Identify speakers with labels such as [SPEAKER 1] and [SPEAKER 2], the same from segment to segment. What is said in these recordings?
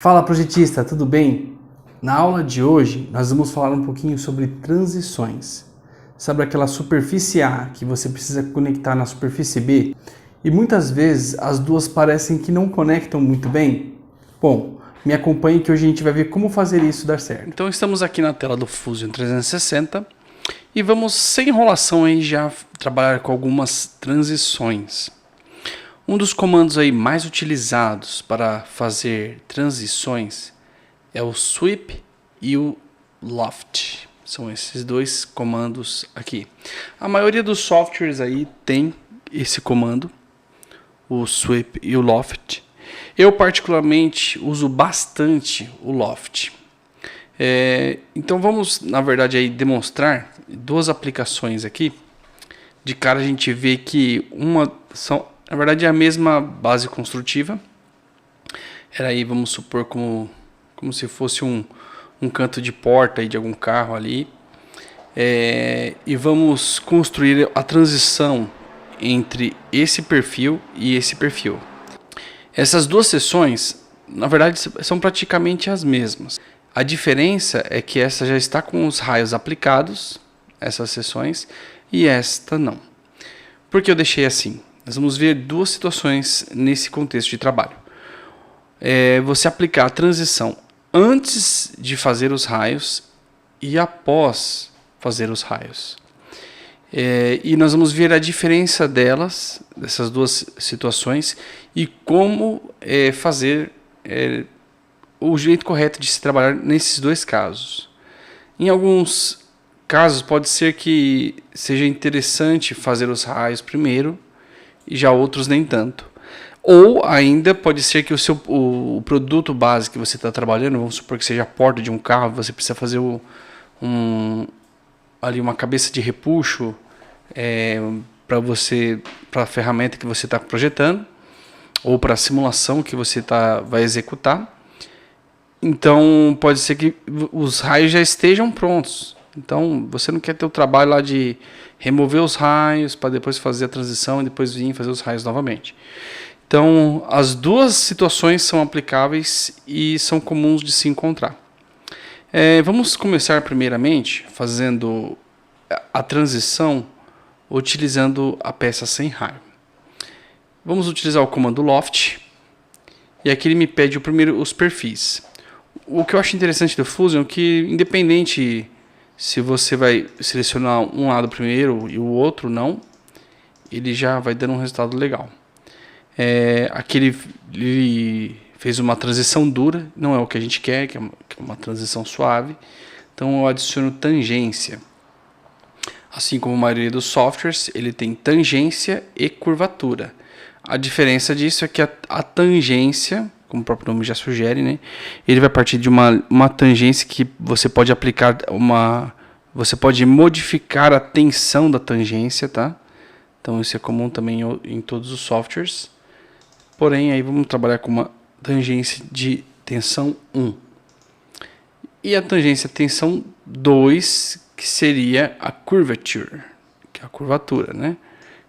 [SPEAKER 1] Fala projetista, tudo bem? Na aula de hoje nós vamos falar um pouquinho sobre transições. Sabe aquela superfície A que você precisa conectar na superfície B? E muitas vezes as duas parecem que não conectam muito bem? Bom, me acompanhe que hoje a gente vai ver como fazer isso dar certo.
[SPEAKER 2] Então estamos aqui na tela do Fusion 360 e vamos sem enrolação aí já trabalhar com algumas transições. Um dos comandos aí mais utilizados para fazer transições é o sweep e o loft. São esses dois comandos aqui. A maioria dos softwares aí tem esse comando, o sweep e o loft. Eu particularmente uso bastante o loft. Então vamos, na verdade, aí demonstrar duas aplicações aqui. De cara a gente vê que uma são, na verdade, é a mesma base construtiva. Era aí, vamos supor, como se fosse um canto de porta aí de algum carro ali. E vamos construir a transição entre esse perfil e esse perfil. Essas duas seções, na verdade, são praticamente as mesmas. A diferença é que essa já está com os raios aplicados, essas seções, e esta não. Por que eu deixei assim? Nós vamos ver duas situações nesse contexto de trabalho. Você aplicar a transição antes de fazer os raios e após fazer os raios. E nós vamos ver a diferença dessas duas situações, e como fazer o jeito correto de se trabalhar nesses dois casos. Em alguns casos pode ser que seja interessante fazer os raios primeiro e já outros nem tanto. Ou ainda pode ser que o produto base que você está trabalhando, vamos supor que seja a porta de um carro, você precisa fazer ali uma cabeça de repuxo para a ferramenta que você está projetando, ou para a simulação que você vai executar. Então pode ser que os raios já estejam prontos. Então você não quer ter o trabalho lá de remover os raios para depois fazer a transição e depois vir fazer os raios novamente. Então as duas situações são aplicáveis e são comuns de se encontrar. Vamos começar primeiramente fazendo a transição utilizando a peça sem raio. Vamos utilizar o comando loft, e aqui ele me pede os perfis. O que eu acho interessante do Fusion é que, independente se você vai selecionar um lado primeiro e o outro não, ele já vai dando um resultado legal. Aqui ele fez uma transição dura, não é o que a gente quer, que é uma transição suave. Então eu adiciono tangência. Assim como a maioria dos softwares, ele tem tangência e curvatura. A diferença disso é que a tangência, como o próprio nome já sugere, né, ele vai partir de uma tangência que você pode aplicar você pode modificar a tensão da tangência, tá? Então isso é comum também em todos os softwares. Porém, aí vamos trabalhar com uma tangência de tensão 1. E a tangência tensão 2, que seria a curvature, que é a curvatura, né?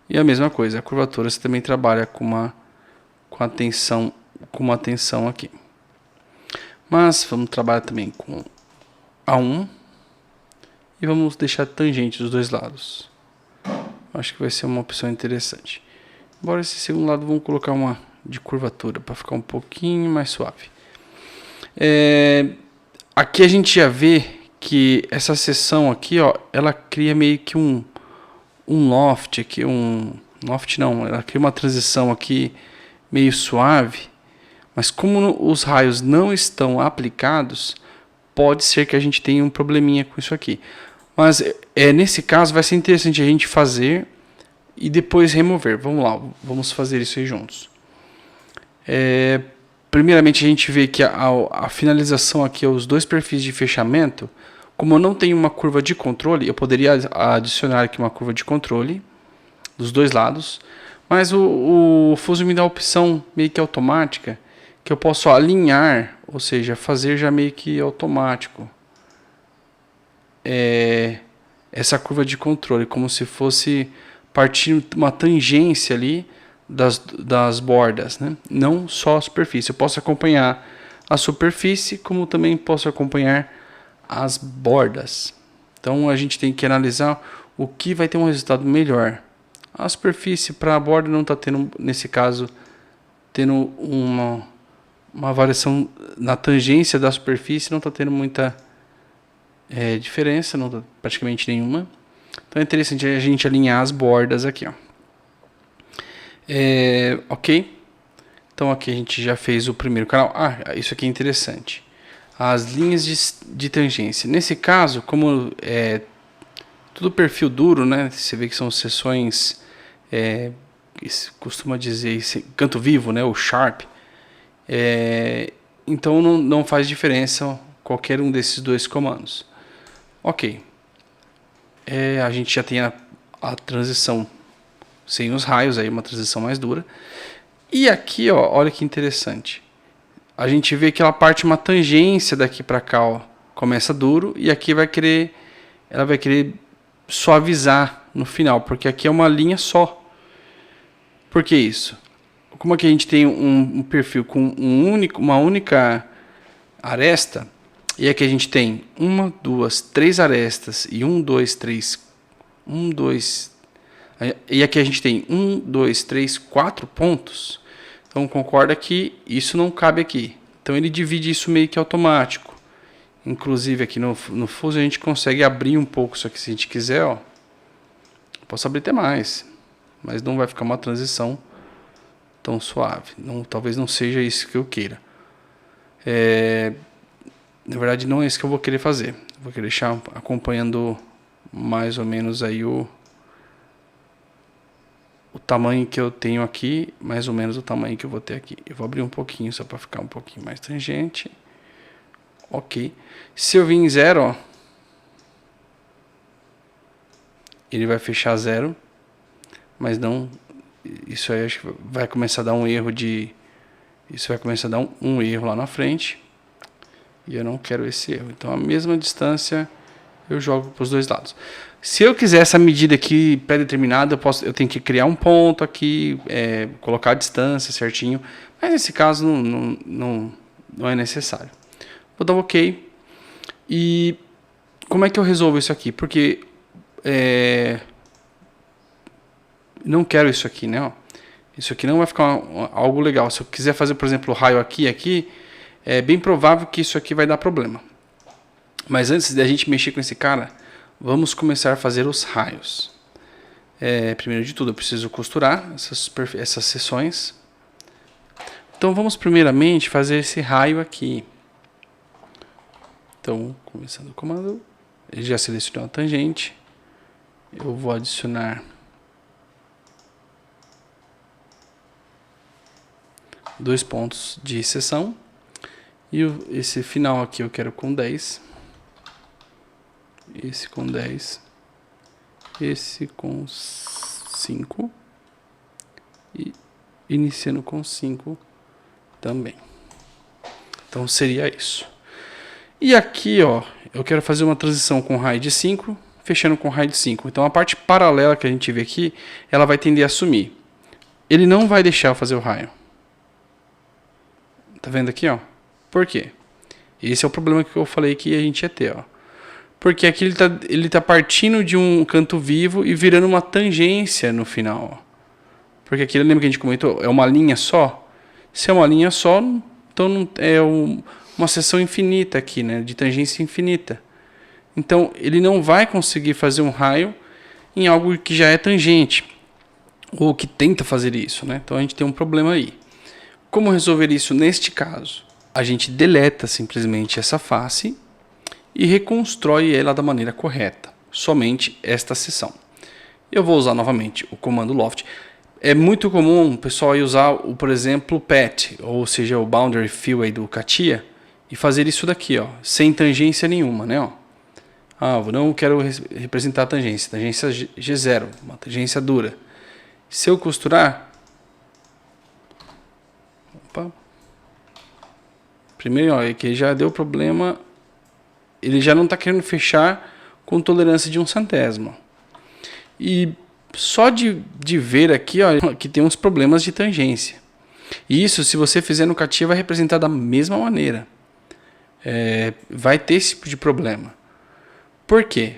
[SPEAKER 2] E a mesma coisa, a curvatura você também trabalha com uma tensão aqui. Mas vamos trabalhar também com A1 e vamos deixar tangente dos dois lados. Acho que vai ser uma opção interessante. Embora esse segundo lado vamos colocar uma de curvatura para ficar um pouquinho mais suave. Aqui a gente já vê que essa seção aqui, ó, ela cria meio que um loft aqui, ela cria uma transição aqui meio suave, mas como os raios não estão aplicados, pode ser que a gente tenha um probleminha com isso aqui. Mas nesse caso vai ser interessante a gente fazer e depois remover. Vamos lá, vamos fazer isso aí juntos. Primeiramente a gente vê que a finalização aqui, os dois perfis de fechamento, como eu não tenho uma curva de controle, eu poderia adicionar aqui uma curva de controle dos dois lados, mas o Fusion me dá a opção meio que automática, que eu posso alinhar, ou seja, fazer já meio que automático essa curva de controle, como se fosse partindo uma tangência ali das bordas, né? Não só a superfície. Eu posso acompanhar a superfície, como também posso acompanhar as bordas. Então a gente tem que analisar o que vai ter um resultado melhor. A superfície para a borda não está tendo, nesse caso, tendo uma variação na tangência da superfície, não está tendo muita diferença, não tá, praticamente nenhuma. Então é interessante a gente alinhar as bordas aqui, ó. Ok? Então aqui a gente já fez o primeiro canal. Isso aqui é interessante. As linhas de tangência. Nesse caso, como é tudo perfil duro, né? Você vê que são seções, costuma dizer canto vivo, né? O Sharp. Então não faz diferença qualquer um desses dois comandos. Ok. A gente já tem a transição sem os raios, aí uma transição mais dura. E aqui, ó, olha que interessante. A gente vê que ela parte uma tangência daqui para cá, ó, começa duro, e aqui ela vai querer suavizar no final, porque aqui é uma linha só. Por que isso? Como aqui a gente tem um perfil com uma única aresta, e aqui a gente tem 1, 2, 3 arestas, e 1, 2, 3, 1, 2, e aqui a gente tem 1, 2, 3, 4 pontos. Então concorda que isso não cabe aqui. Então ele divide isso meio que automático. Inclusive aqui no Fusion a gente consegue abrir um pouco isso aqui se a gente quiser, ó. Posso abrir até mais, mas não vai ficar uma transição tão suave. Talvez não seja isso que eu queira. Na verdade não é isso que eu vou querer fazer. Eu vou querer deixar acompanhando mais ou menos aí o tamanho que eu tenho aqui, mais ou menos o tamanho que eu vou ter aqui. Eu vou abrir um pouquinho só para ficar um pouquinho mais tangente. Ok. Se eu vir em 0, ó, ele vai fechar 0, mas não. Isso aí acho que vai começar a dar um erro isso vai começar a dar um erro lá na frente. E eu não quero esse erro. Então a mesma distância eu jogo para os dois lados. Se eu quiser essa medida aqui pré-determinada, eu tenho que criar um ponto aqui, colocar a distância certinho. Mas nesse caso não é necessário. Vou dar um OK. E como é que eu resolvo isso aqui? Porque não quero isso aqui, né? Ó. Isso aqui não vai ficar algo legal. Se eu quiser fazer, por exemplo, o raio aqui, é bem provável que isso aqui vai dar problema. Mas antes de a gente mexer com esse cara, vamos começar a fazer os raios. Primeiro de tudo, eu preciso costurar essas seções. Então vamos primeiramente fazer esse raio aqui. Então, começando o comando, ele já selecionou a tangente. Eu vou adicionar 2 pontos de seção. E esse final aqui eu quero com 10. Esse com 10. Esse com 5. E iniciando com 5 também. Então seria isso. E aqui, ó, eu quero fazer uma transição com raio de 5, fechando com raio de 5. Então a parte paralela que a gente vê aqui, ela vai tender a sumir. Ele não vai deixar eu fazer o raio. Tá vendo aqui, ó? Por quê? Esse é o problema que eu falei que a gente ia ter, ó. Porque aqui ele tá partindo de um canto vivo e virando uma tangência no final, ó. Porque aqui, lembra que a gente comentou, é uma linha só? Se é uma linha só, então uma seção infinita aqui, né? De tangência infinita. Então, ele não vai conseguir fazer um raio em algo que já é tangente. Ou que tenta fazer isso, né? Então, a gente tem um problema aí. Como resolver isso neste caso? A gente deleta simplesmente essa face e reconstrói ela da maneira correta. Somente esta seção. Eu vou usar novamente o comando loft. É muito comum o pessoal aí usar, por exemplo, o PET, ou seja, o Boundary Fill aí do CATIA, e fazer isso daqui, ó, sem tangência nenhuma, né? Ó. Eu não quero representar a tangência G0, uma tangência dura. Se eu costurar, primeiro, ó, aqui já deu problema, ele já não está querendo fechar com tolerância de 1/100. E só de ver aqui, ó, que tem uns problemas de tangência. E isso, se você fizer no CATIA, vai representar da mesma maneira. Vai ter esse tipo de problema. Por quê?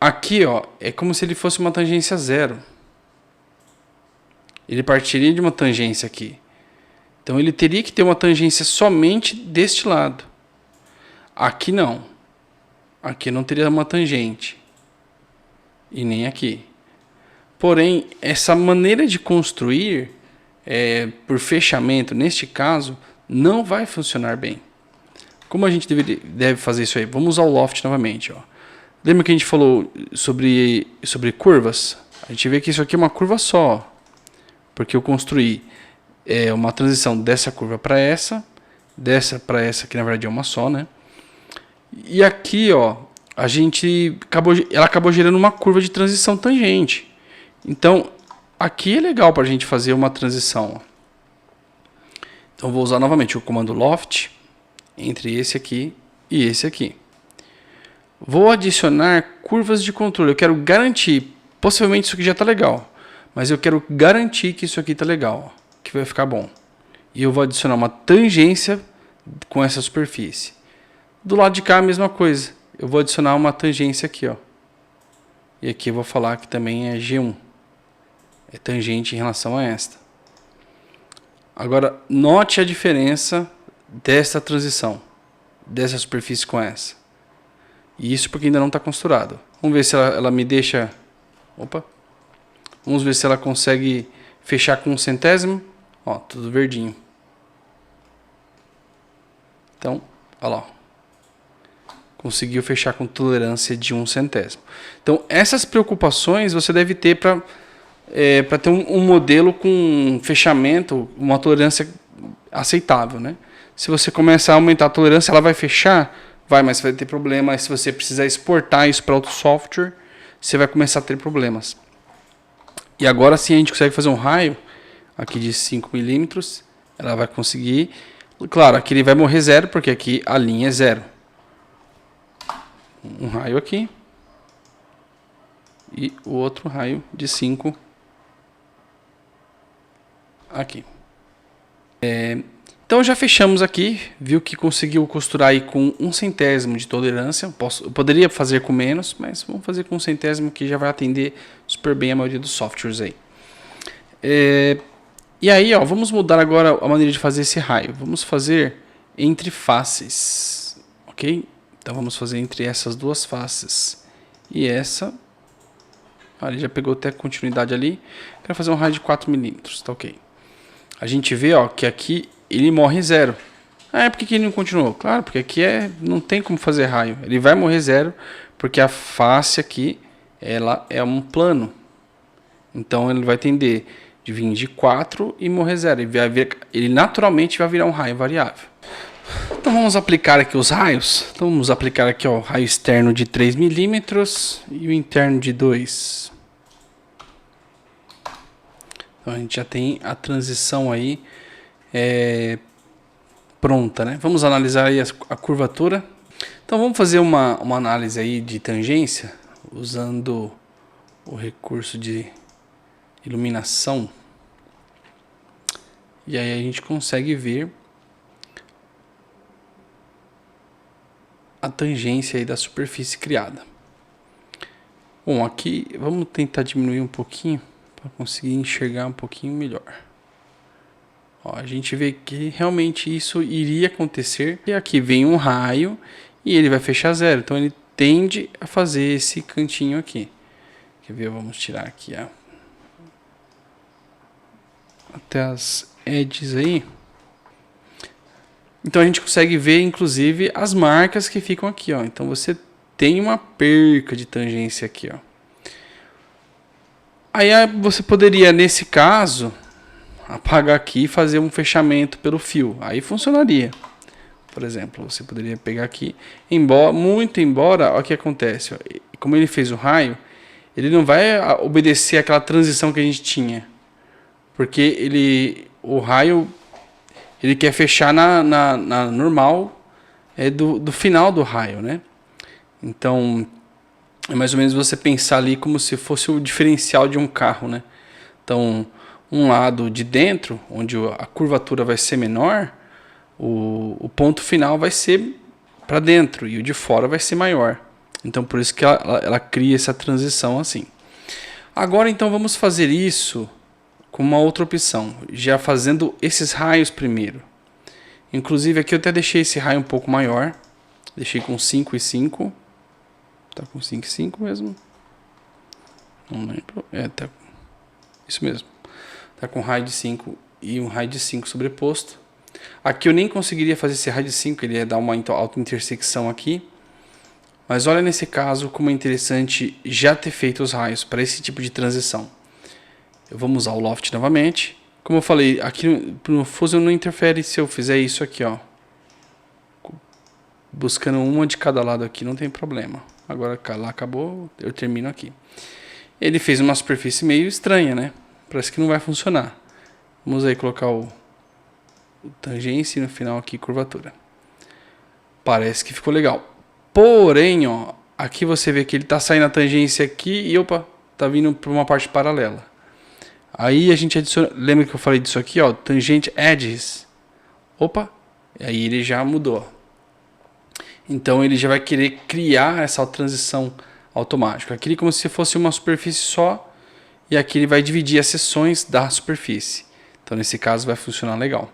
[SPEAKER 2] Aqui, ó, é como se ele fosse uma tangência zero. Ele partiria de uma tangência aqui. Então ele teria que ter uma tangência somente deste lado. Aqui não. Aqui não teria uma tangente. E nem aqui. Porém, essa maneira de construir por fechamento, neste caso, não vai funcionar bem. Como a gente deve fazer isso aí? Vamos usar o loft novamente. Ó. Lembra que a gente falou sobre curvas? A gente vê que isso aqui é uma curva só. Porque eu construí uma transição dessa curva para essa, dessa para essa, que na verdade é uma só, né? E aqui, ó, ela acabou gerando uma curva de transição tangente. Então, aqui é legal para a gente fazer uma transição. Ó. Então, vou usar novamente o comando loft entre esse aqui e esse aqui. Vou adicionar curvas de controle. Eu quero garantir, possivelmente isso aqui já está legal. Mas eu quero garantir que isso aqui está legal, ó, que vai ficar bom. E eu vou adicionar uma tangência com essa superfície. Do lado de cá a mesma coisa. Eu vou adicionar uma tangência aqui, ó. E aqui eu vou falar que também é G1. É tangente em relação a esta. Agora, note a diferença dessa transição. Dessa superfície com essa. E isso porque ainda não está costurado. Vamos ver se ela me deixa... Opa! Vamos ver se ela consegue fechar com 1/100. Ó, tudo verdinho. Então, olha lá. Conseguiu fechar com tolerância de 1/100. Então, essas preocupações você deve ter para ter um modelo com fechamento, uma tolerância aceitável, né? Se você começar a aumentar a tolerância, ela vai fechar? Vai, mas vai ter problema. Se você precisar exportar isso para outro software, você vai começar a ter problemas. E agora sim a gente consegue fazer um raio aqui de 5 milímetros. Ela vai conseguir. Claro, aqui ele vai morrer zero, porque aqui a linha é zero. Um raio aqui. E o outro raio de 5 aqui. Então já fechamos aqui. Viu que conseguiu costurar aí com 1/100 de tolerância. Eu poderia fazer com menos, mas vamos fazer com 1/100 que já vai atender super bem a maioria dos softwares aí. E aí, ó, vamos mudar agora a maneira de fazer esse raio. Vamos fazer entre faces, ok? Então vamos fazer entre essas duas faces e essa. Ele já pegou até continuidade ali. Quero fazer um raio de 4 milímetros, tá ok? A gente vê, ó, que aqui ele morre zero. Por que ele não continuou? Claro, porque aqui não tem como fazer raio. Ele vai morrer zero porque a face aqui ela é um plano. Então ele vai tender de vir de 4 e morrer zero. Ele naturalmente vai virar um raio variável. Então vamos aplicar aqui os raios. Então vamos aplicar aqui, ó, o raio externo de 3 milímetros e o interno de 2. Então a gente já tem a transição aí pronta, né? Vamos analisar aí a curvatura. Então vamos fazer uma análise aí de tangência usando o recurso de iluminação. E aí a gente consegue ver a tangência aí da superfície criada. Bom, aqui vamos tentar diminuir um pouquinho para conseguir enxergar um pouquinho melhor. Ó, a gente vê que realmente isso iria acontecer. E aqui vem um raio e ele vai fechar zero. Então ele tende a fazer esse cantinho aqui. Quer ver? Vamos tirar aqui até as edges aí. Então a gente consegue ver inclusive as marcas que ficam aqui, ó. Então você tem uma perca de tangência aqui, ó. Aí você poderia, nesse caso, apagar aqui e fazer um fechamento pelo fio. Aí funcionaria. Por exemplo, você poderia pegar aqui, muito embora, olha o que acontece, ó. Como ele fez o raio, ele não vai obedecer aquela transição que a gente tinha. Porque o raio, ele quer fechar na normal do final do raio, né? Então, é mais ou menos você pensar ali como se fosse o diferencial de um carro, né? Então, um lado de dentro, onde a curvatura vai ser menor, o ponto final vai ser para dentro e o de fora vai ser maior. Então por isso que ela cria essa transição assim. Agora então vamos fazer isso com uma outra opção, já fazendo esses raios primeiro. Inclusive aqui eu até deixei esse raio um pouco maior, deixei com 5 e 5. Tá com 5 e 5 mesmo? Não lembro. Tá isso mesmo. Tá com raio de 5 e um raio de 5 sobreposto. Aqui eu nem conseguiria fazer esse raio de 5, ele ia dar uma auto-intersecção aqui. Mas olha nesse caso como é interessante já ter feito os raios para esse tipo de transição. Eu vou usar o Loft novamente. Como eu falei, aqui no Fusion não interfere se eu fizer isso aqui, ó. Buscando uma de cada lado aqui, não tem problema. Agora lá acabou, eu termino aqui. Ele fez uma superfície meio estranha, né? Parece que não vai funcionar. Vamos aí colocar o tangência e no final aqui curvatura. Parece que ficou legal. Porém, ó, aqui você vê que ele tá saindo a tangência aqui e opa, tá vindo para uma parte paralela. Aí a gente adiciona, lembra que eu falei disso aqui, ó, tangente edges. Opa, e aí ele já mudou. Então ele já vai querer criar essa transição automática. Aqui como se fosse uma superfície só e aqui ele vai dividir as seções da superfície. Então nesse caso vai funcionar legal.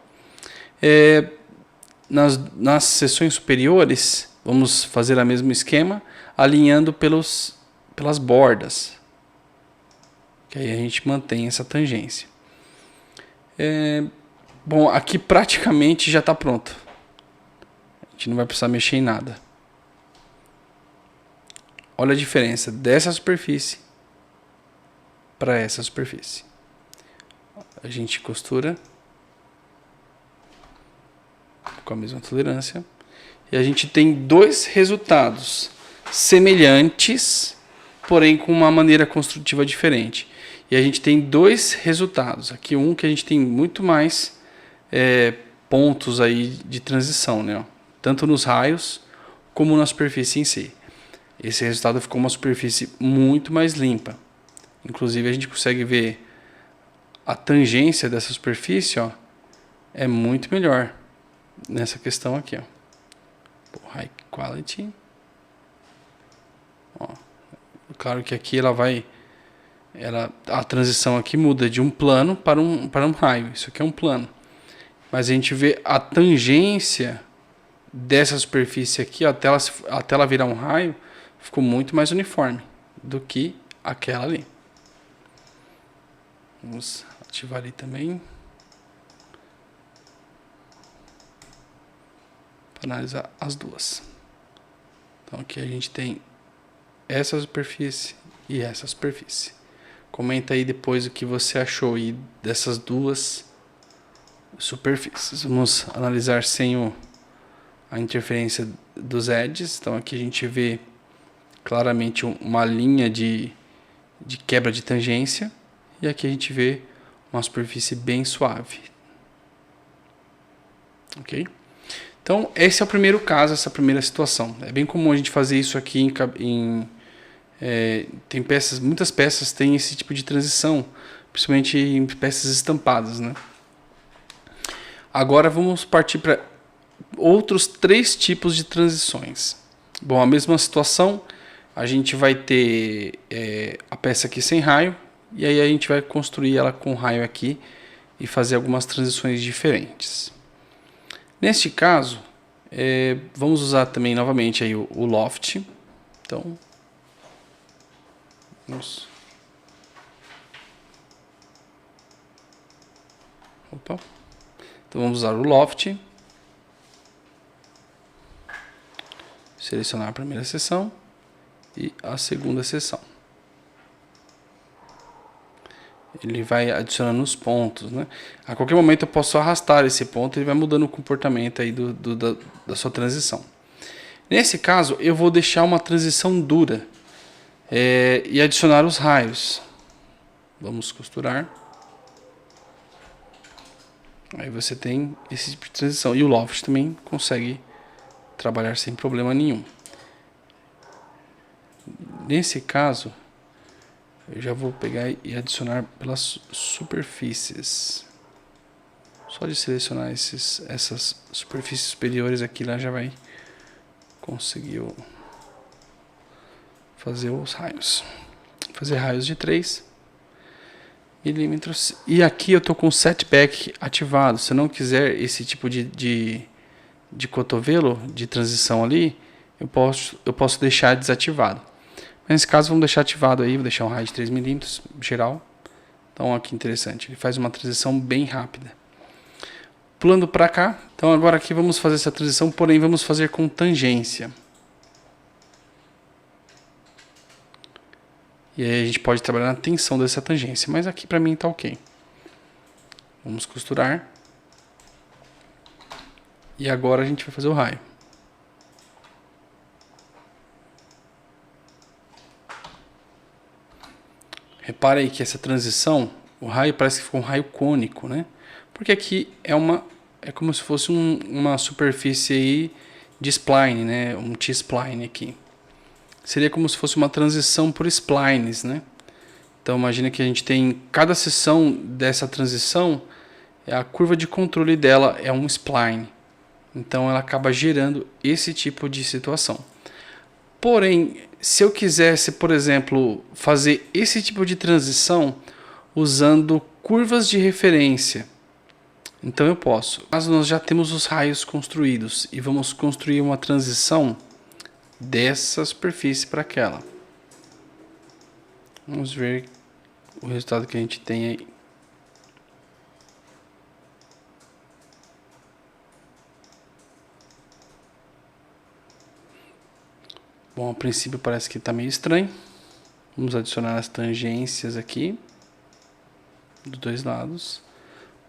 [SPEAKER 2] Nas seções superiores vamos fazer o mesmo esquema, alinhando pelas bordas. Que aí a gente mantém essa tangência. Bom, aqui praticamente já está pronto. A gente não vai precisar mexer em nada. Olha a diferença dessa superfície para essa superfície. A gente costura com a mesma tolerância. E a gente tem dois resultados semelhantes, porém com uma maneira construtiva diferente. E a gente tem dois resultados. Aqui um que a gente tem muito mais pontos aí de transição, né? Tanto nos raios como na superfície em si. Esse resultado ficou uma superfície muito mais limpa. Inclusive a gente consegue ver a tangência dessa superfície, ó, é muito melhor nessa questão aqui, ó. High quality. Ó, claro que aqui a transição aqui muda de um plano para um raio. Isso aqui é um plano. Mas a gente vê a tangência dessa superfície aqui, ó, até ela virar um raio, ficou muito mais uniforme do que aquela ali. Vamos ativar ali também. Para analisar as duas. Então aqui a gente tem essa superfície e essa superfície. Comenta aí depois o que você achou aí dessas duas superfícies. Vamos analisar sem a interferência dos edges. Então aqui a gente vê claramente uma linha de quebra de tangência. E aqui a gente vê uma superfície bem suave. Ok? Então, esse é o primeiro caso, essa primeira situação. É bem comum a gente fazer isso aqui tem peças, muitas peças têm esse tipo de transição, principalmente em peças estampadas, né? Agora vamos partir para outros 3 tipos de transições. Bom, a mesma situação, a gente vai ter a peça aqui sem raio, e aí a gente vai construir ela com raio aqui e fazer algumas transições diferentes. Neste caso, vamos usar também novamente aí o Loft. Então, vamos usar o Loft. Selecionar a primeira seção e a segunda seção. Ele vai adicionando os pontos, né? A qualquer momento eu posso arrastar esse ponto e ele vai mudando o comportamento aí da sua transição. Nesse caso, eu vou deixar uma transição dura e adicionar os raios. Vamos costurar. Aí você tem esse tipo de transição. E o Loft também consegue trabalhar sem problema nenhum. Nesse caso, Eu já vou pegar e adicionar pelas superfícies. Só de selecionar essas superfícies superiores aqui, lá já vai conseguir fazer os raios. Fazer raios de 3 milímetros. E aqui eu tô com o setback ativado. Se eu não quiser esse tipo de cotovelo, de transição ali, eu posso deixar desativado. Mas nesse caso vamos deixar ativado aí, vou deixar um raio de 3 milímetros geral. Então olha que interessante, ele faz uma transição bem rápida. Pulando para cá, então agora aqui vamos fazer essa transição, porém vamos fazer com tangência. E aí a gente pode trabalhar na tensão dessa tangência, mas aqui para mim tá ok. Vamos costurar. E agora a gente vai fazer o raio. Repare aí que essa transição, o raio parece que ficou um raio cônico, né? Porque aqui é como se fosse uma superfície aí de spline, né? Um T-spline aqui. Seria como se fosse uma transição por splines, né? Então imagina que a gente tem cada seção dessa transição, a curva de controle dela é um spline. Então ela acaba gerando esse tipo de situação. Porém, se eu quisesse, por exemplo, fazer esse tipo de transição usando curvas de referência, então eu posso. Mas nós já temos os raios construídos e vamos construir uma transição dessa superfície para aquela. Vamos ver o resultado que a gente tem aí. Bom, a princípio parece que está meio estranho. Vamos adicionar as tangências aqui dos dois lados.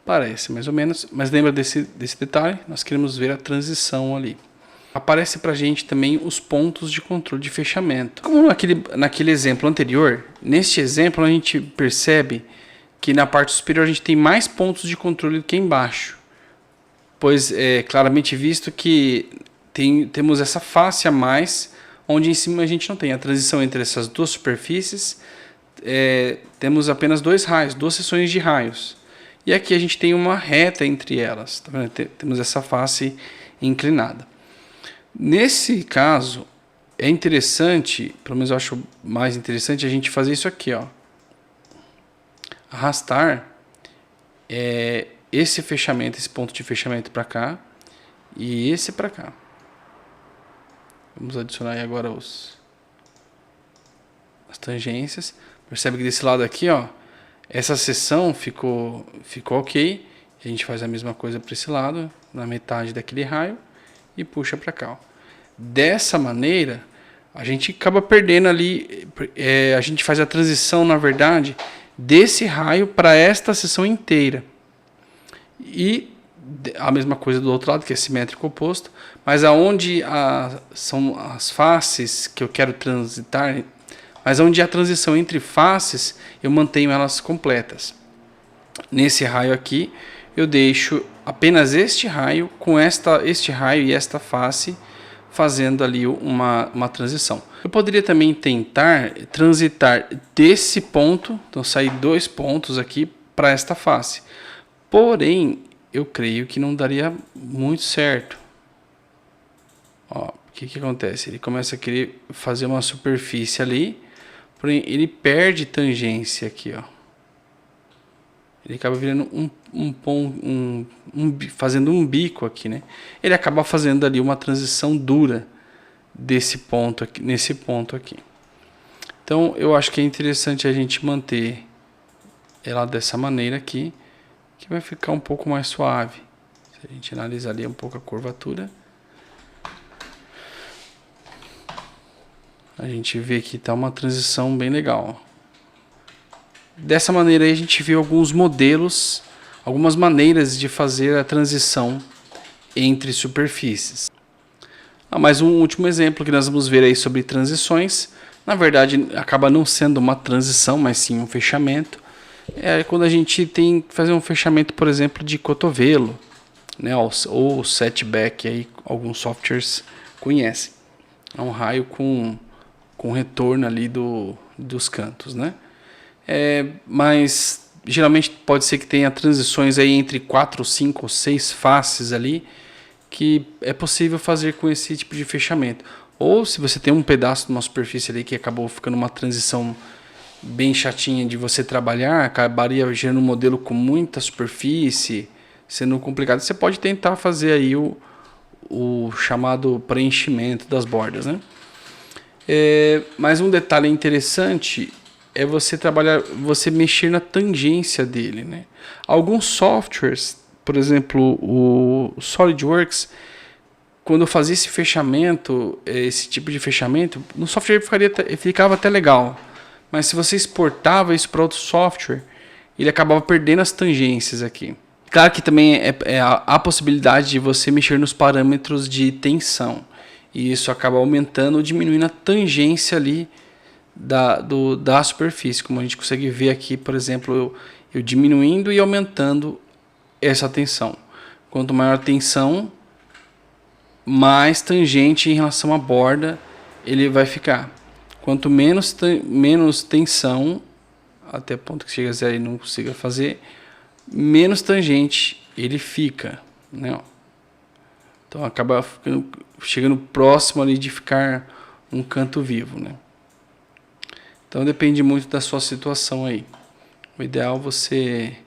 [SPEAKER 2] Parece mais ou menos, mas lembra desse detalhe? Nós queremos ver a transição ali. Aparece pra gente também os pontos de controle de fechamento. Como naquele exemplo anterior, neste exemplo a gente percebe que na parte superior a gente tem mais pontos de controle do que embaixo. Pois é claramente visto que temos essa face a mais, onde em cima a gente não tem. A transição entre essas duas superfícies, temos apenas dois raios, duas seções de raios. E aqui a gente tem uma reta entre elas. Tá vendo? Temos essa face inclinada. Nesse caso, é interessante, pelo menos eu acho mais interessante, a gente fazer isso aqui, ó. Arrastar esse fechamento, esse ponto de fechamento para cá e esse para cá. Vamos adicionar aí agora as tangências. Percebe que desse lado aqui, ó, essa seção ficou ok. A gente faz a mesma coisa para esse lado, na metade daquele raio, e puxa para cá, ó. Dessa maneira, a gente acaba perdendo ali, a gente faz a transição, na verdade, desse raio para esta seção inteira. E a mesma coisa do outro lado, que é simétrico oposto, mas aonde são as faces que eu quero transitar, mas onde há transição entre faces, eu mantenho elas completas. Nesse raio aqui, eu deixo apenas este raio com este raio e esta face fazendo ali uma transição. Eu poderia também tentar transitar desse ponto, então sair dois pontos aqui para esta face. Porém, eu creio que não daria muito certo. Ó, o que acontece? Ele começa a querer fazer uma superfície ali, porém ele perde tangência aqui, ó. Ele acaba virando fazendo um bico aqui, né? Ele acaba fazendo ali uma transição dura desse ponto aqui, nesse ponto aqui. Então eu acho que é interessante a gente manter ela dessa maneira aqui, que vai ficar um pouco mais suave. Se a gente analisar ali um pouco a curvatura, a gente vê que tá uma transição bem legal. Dessa maneira aí a gente viu alguns modelos, algumas maneiras de fazer a transição entre superfícies. Mais um último exemplo que nós vamos ver aí sobre transições. Na verdade acaba não sendo uma transição, mas sim um fechamento. É quando a gente tem que fazer um fechamento, por exemplo, de cotovelo, né, ou setback, aí alguns softwares conhecem. É um raio com retorno ali dos cantos, né? mas geralmente pode ser que tenha transições aí entre 4, 5 ou 6 faces ali, que é possível fazer com esse tipo de fechamento. Ou se você tem um pedaço de uma superfície ali que acabou ficando uma transição bem chatinha de você trabalhar, acabaria gerando um modelo com muita superfície, sendo complicado, você pode tentar fazer aí o chamado preenchimento das bordas, né? Mas um detalhe interessante é você mexer na tangência dele, né? Alguns softwares, por exemplo, o SolidWorks, quando eu fazia esse fechamento, esse tipo de fechamento, no software ficava até legal. Mas se você exportava isso para outro software, ele acabava perdendo as tangências aqui. Claro que também há a possibilidade de você mexer nos parâmetros de tensão. E isso acaba aumentando ou diminuindo a tangência ali da superfície. Como a gente consegue ver aqui, por exemplo, eu diminuindo e aumentando essa tensão. Quanto maior a tensão, mais tangente em relação à borda ele vai ficar. Quanto menos tensão, até o ponto que chega a zero e não consiga fazer, menos tangente ele fica, né? Então acaba chegando próximo ali de ficar um canto vivo, né? Então depende muito da sua situação aí. O ideal é você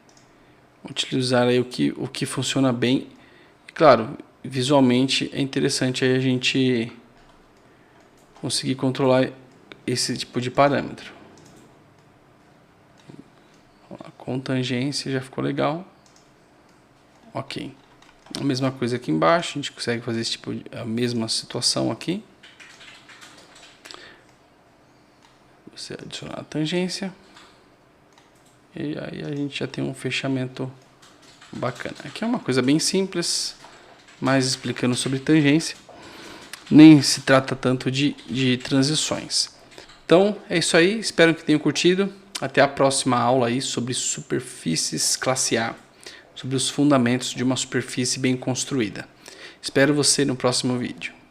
[SPEAKER 2] utilizar aí o que funciona bem. E, claro, visualmente é interessante aí a gente conseguir controlar esse tipo de parâmetro. Com tangência já ficou legal. Ok. A mesma coisa aqui embaixo, a gente consegue fazer a mesma situação aqui. Você adicionar a tangência. E aí a gente já tem um fechamento bacana. Aqui é uma coisa bem simples, mas explicando sobre tangência. Nem se trata tanto de transições. Então é isso aí, espero que tenham curtido. Até a próxima aula aí sobre superfícies classe A, sobre os fundamentos de uma superfície bem construída. Espero você no próximo vídeo.